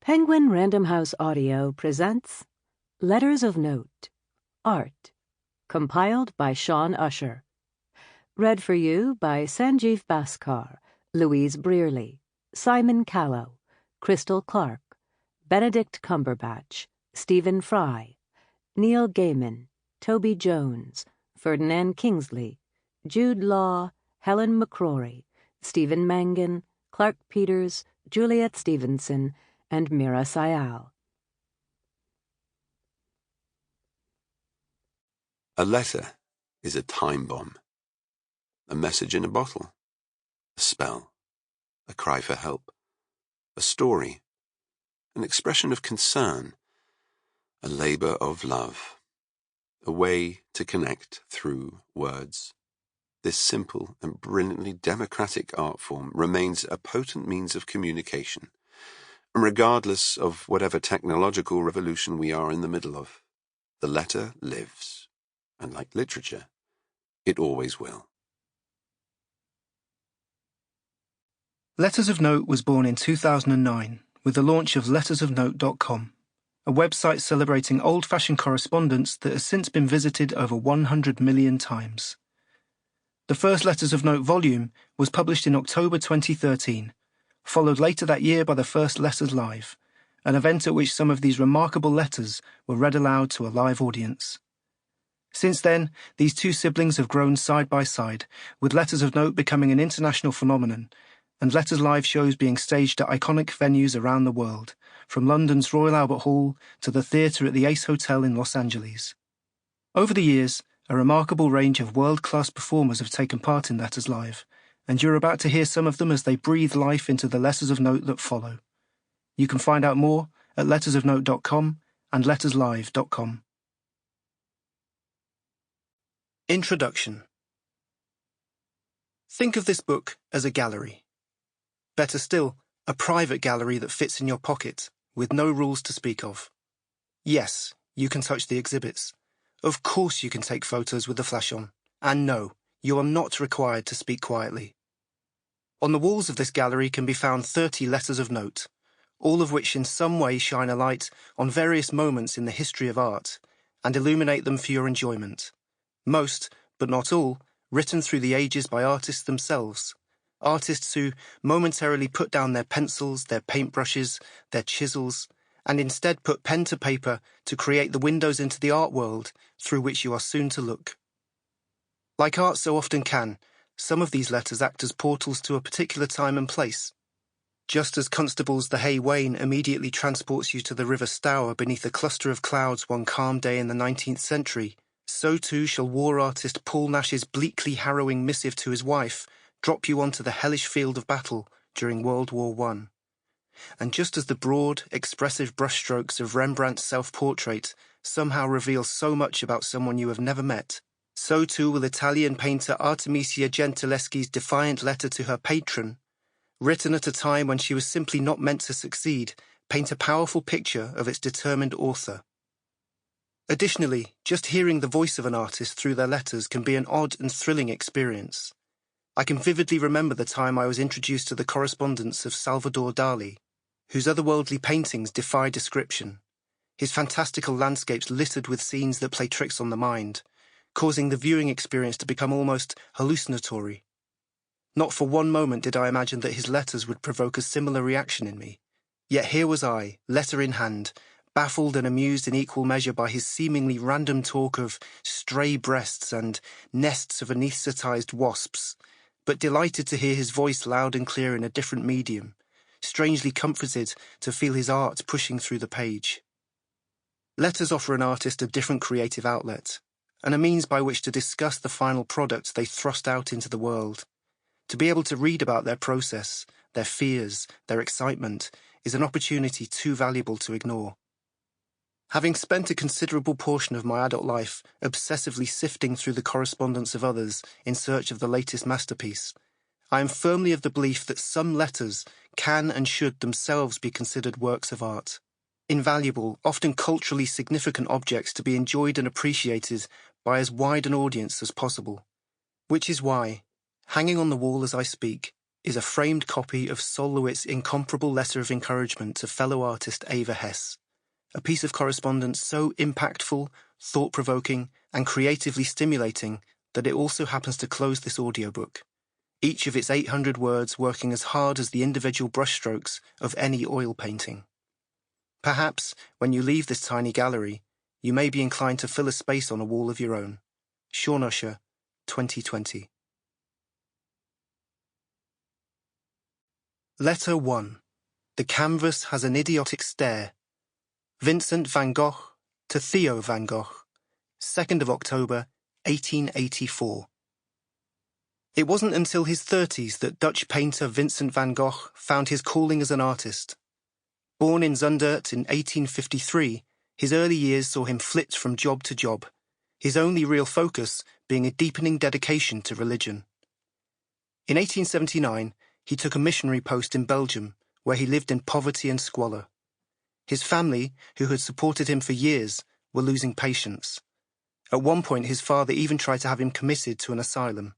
Penguin Random House Audio presents Letters of Note, Art, compiled by Sean Usher. Read for you by Sanjeev Bhaskar, Louise Brealey, Simon Callow, Crystal Clarke, Benedict Cumberbatch, Stephen Fry, Neil Gaiman, Toby Jones, Ferdinand Kingsley, Jude Law, Helen Mccrory, Stephen Mangan, Clarke Peters, Juliet Stevenson, and Mira Sayal. A letter is a time bomb, a message in a bottle, a spell, a cry for help, a story, an expression of concern, a labor of love, a way to connect through words. This simple and brilliantly democratic art form remains a potent means of communication, and regardless of whatever technological revolution we are in the middle of, the letter lives, and like literature, it always will. Letters of Note was born in 2009 with the launch of lettersofnote.com, a website celebrating old-fashioned correspondence that has since been visited over 100 million times. The first Letters of Note volume was published in October 2013, followed later that year by the first Letters Live, an event at which some of these remarkable letters were read aloud to a live audience. Since then, these two siblings have grown side by side, with Letters of Note becoming an international phenomenon, and Letters Live shows being staged at iconic venues around the world, from London's Royal Albert Hall to the theatre at the Ace Hotel in Los Angeles. Over the years, a remarkable range of world-class performers have taken part in Letters Live, and you're about to hear some of them as they breathe life into the Letters of Note that follow. You can find out more at lettersofnote.com and letterslive.com. Introduction. Think of this book as a gallery. Better still, a private gallery that fits in your pocket, with no rules to speak of. Yes, you can touch the exhibits. Of course you can take photos with the flash on. And no, you are not required to speak quietly. On the walls of this gallery can be found 30 letters of note, all of which in some way shine a light on various moments in the history of art and illuminate them for your enjoyment. Most, but not all, written through the ages by artists themselves. Artists who momentarily put down their pencils, their paintbrushes, their chisels, and instead put pen to paper to create the windows into the art world through which you are soon to look. Like art so often can, some of these letters act as portals to a particular time and place. Just as Constable's The Hay Wain immediately transports you to the River Stour beneath a cluster of clouds one calm day in the 19th century, so too shall war artist Paul Nash's bleakly harrowing missive to his wife drop you onto the hellish field of battle during World War I. And just as the broad, expressive brushstrokes of Rembrandt's self-portrait somehow reveal so much about someone you have never met, so too will Italian painter Artemisia Gentileschi's defiant letter to her patron, written at a time when she was simply not meant to succeed, paint a powerful picture of its determined author. Additionally, just hearing the voice of an artist through their letters can be an odd and thrilling experience. I can vividly remember the time I was introduced to the correspondence of Salvador Dali, whose otherworldly paintings defy description, his fantastical landscapes littered with scenes that play tricks on the mind, causing the viewing experience to become almost hallucinatory. Not for one moment did I imagine that his letters would provoke a similar reaction in me. Yet here was I, letter in hand, baffled and amused in equal measure by his seemingly random talk of stray breasts and nests of anaesthetized wasps, but delighted to hear his voice loud and clear in a different medium, strangely comforted to feel his art pushing through the page. Letters offer an artist a different creative outlet, and a means by which to discuss the final product they thrust out into the world. To be able to read about their process, their fears, their excitement, is an opportunity too valuable to ignore. Having spent a considerable portion of my adult life obsessively sifting through the correspondence of others in search of the latest masterpiece, I am firmly of the belief that some letters can and should themselves be considered works of art. Invaluable, often culturally significant objects to be enjoyed and appreciated by as wide an audience as possible. Which is why, hanging on the wall as I speak, is a framed copy of Sol LeWitt's incomparable letter of encouragement to fellow artist Ava Hess, a piece of correspondence so impactful, thought-provoking, and creatively stimulating that it also happens to close this audiobook, each of its 800 words working as hard as the individual brushstrokes of any oil painting. Perhaps, when you leave this tiny gallery, you may be inclined to fill a space on a wall of your own. Sean Usher, 2020. Letter 1. The canvas has an idiotic stare. Vincent Van Gogh to Theo Van Gogh, 2nd of October, 1884. It wasn't until his 30s that Dutch painter Vincent van Gogh found his calling as an artist. Born in Zundert in 1853, his early years saw him flit from job to job, his only real focus being a deepening dedication to religion. In 1879, he took a missionary post in Belgium, where he lived in poverty and squalor. His family, who had supported him for years, were losing patience. At one point, his father even tried to have him committed to an asylum.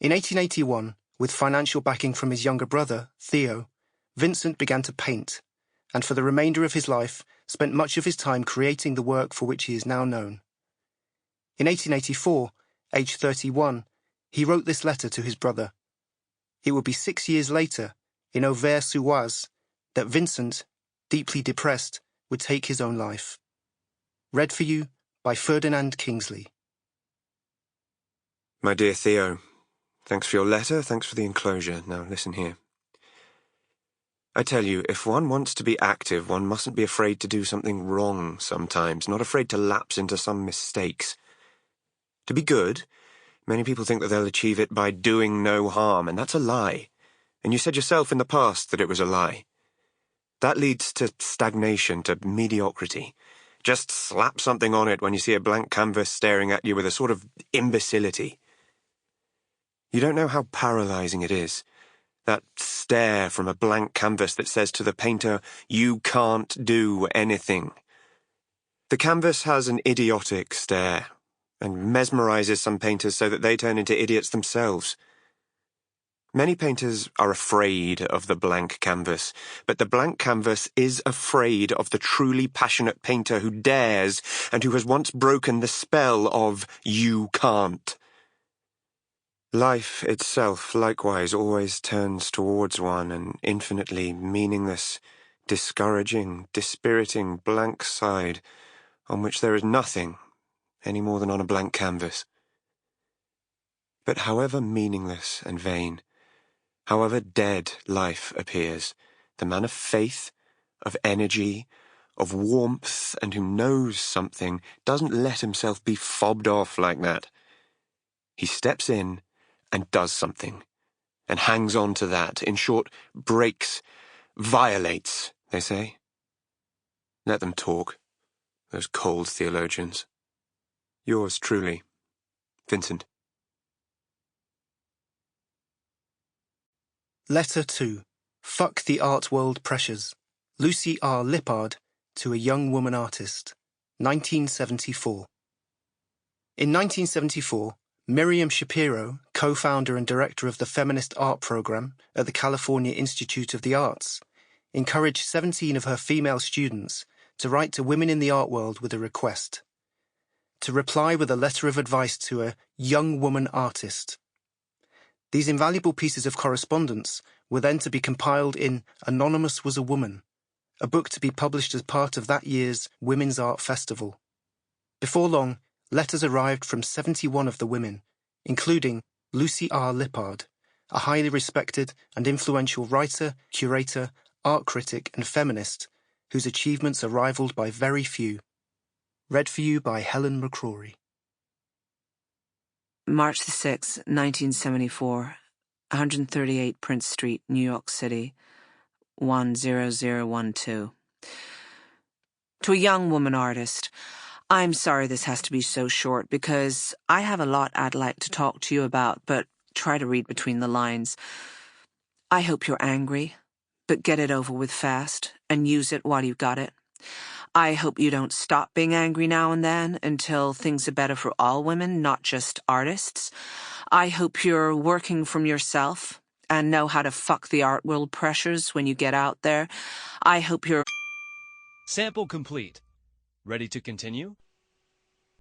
In 1881, with financial backing from his younger brother, Theo, Vincent began to paint, and for the remainder of his life spent much of his time creating the work for which he is now known. In 1884, aged 31, he wrote this letter to his brother. It would be 6 years later, in Auvers-sur-Oise, that Vincent, deeply depressed, would take his own life. Read for you by Ferdinand Kingsley. My dear Theo, thanks for your letter, thanks for the enclosure. Now listen here. I tell you, if one wants to be active, one mustn't be afraid to do something wrong sometimes, not afraid to lapse into some mistakes. To be good, many people think that they'll achieve it by doing no harm, and that's a lie. And you said yourself in the past that it was a lie. That leads to stagnation, to mediocrity. Just slap something on it when you see a blank canvas staring at you with a sort of imbecility. You don't know how paralyzing it is. That stare from a blank canvas that says to the painter, you can't do anything. The canvas has an idiotic stare, and mesmerizes some painters so that they turn into idiots themselves. Many painters are afraid of the blank canvas, but the blank canvas is afraid of the truly passionate painter who dares and who has once broken the spell of you can't. Life itself, likewise, always turns towards one an infinitely meaningless, discouraging, dispiriting blank side on which there is nothing any more than on a blank canvas. But however meaningless and vain, however dead life appears, the man of faith, of energy, of warmth, and who knows something, doesn't let himself be fobbed off like that. He steps in and does something, and hangs on to that, in short, breaks, violates, they say. Let them talk, those cold theologians. Yours truly, Vincent. Letter 2. Fuck the Art World Pressures. Lucy R. Lippard to a Young Woman Artist. 1974. In 1974, Miriam Shapiro, co-founder and director of the Feminist Art Program at the California Institute of the Arts, encouraged 17 of her female students to write to women in the art world with a request. To reply with a letter of advice to a young woman artist. These invaluable pieces of correspondence were then to be compiled in Anonymous Was a Woman, a book to be published as part of that year's Women's Art Festival. Before long, letters arrived from 71 of the women, including Lucy R. Lippard, a highly respected and influential writer, curator, art critic, and feminist, whose achievements are rivaled by very few. Read for you by Helen Mccrory. March the 6th, 1974, 138 Prince Street, New York City, 10012. To a young woman artist, I'm sorry this has to be so short because I have a lot I'd like to talk to you about, but try to read between the lines. I hope you're angry, but get it over with fast and use it while you've got it. I hope you don't stop being angry now and then until things are better for all women, not just artists. I hope you're working from yourself and know how to fuck the art world pressures when you get out there. I hope you're... Sample complete. Ready to continue?